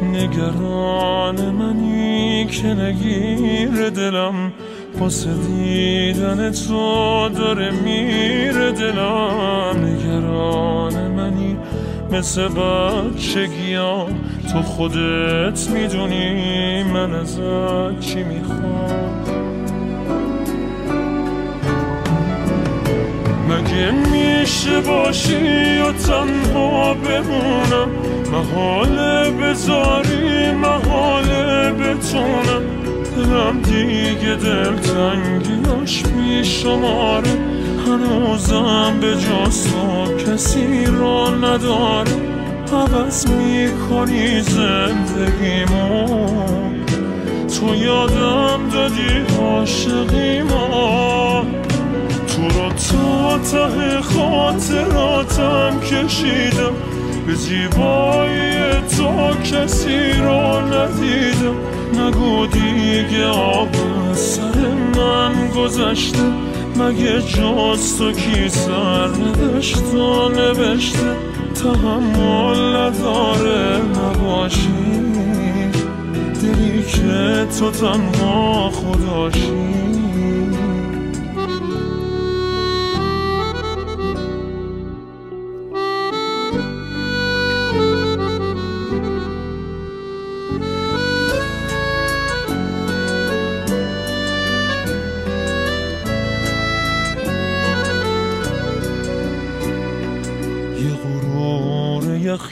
نگران منی که نگیر دلم، واسه دیدن تو داره میره دلم. نگران منی مثل بچگیام، تو خودت میدونی من ازت چی میخوام. مگه میشه باشی و تنها بمونم، محاله بذاری محاله بتونم. دلم دیگه دلتنگیاش بیشماره، هنوزم به جز تو کسی را نداره. عوض میکنی زندگیمو، تو یادم دادی عاشقیمو. تو رو تا ته خاطراتم کشیدم، به زیبایی تو کسی رو ندیدم. نگو دیگه آب از سر من گذشته، مگه جز تو کی سرنوشت رو نوشته. تحمل نداره نباشی، دلی که تو تنها خداشی.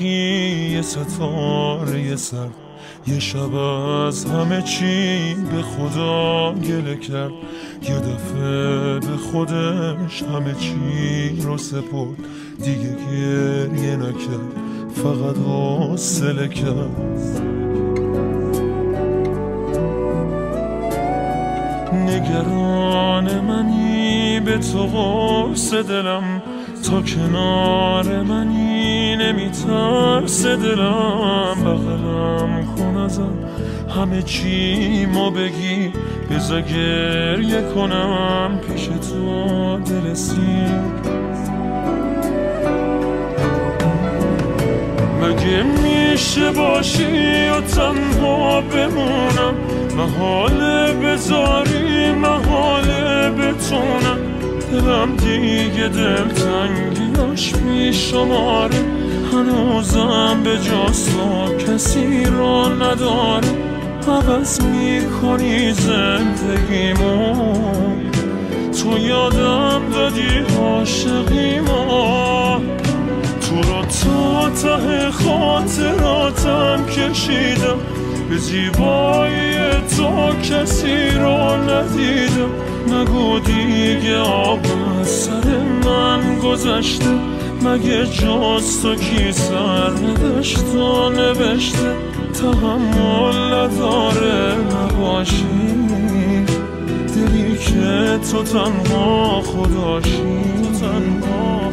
یه ستاره سر، یه شب از همه چی به خدا گله کرد. یه دفعه به خودش همه چی رو سپرد، دیگه گریه نکرد، فقط حوصله کرد. نگران منی به تو قرص دلم، تا کنار منی نمیترس دلم. بغلم کن ازم همه چی ما بگی، بذار گریه کنم پیش تو دل سیر. مگه میشه باشی و تنها بمونم، محاله بذاری محاله بتونم. دلم دیگه دلتنگیاش بیشماره، هنوزم به جز تو کسی را نداره. عوض میکنی زندگیمو، تو یادم دادی عاشقیمو. تو رو تا ته خاطراتم کشیدم، به زیبایی تو کسی را ندیدم. نگو دیگه آب از سر من گذشته، مگه جز تو کی سرنوشت رو نوشته. تحمل نداره نباشی، دلی که تو تنها خداشی. تو تنها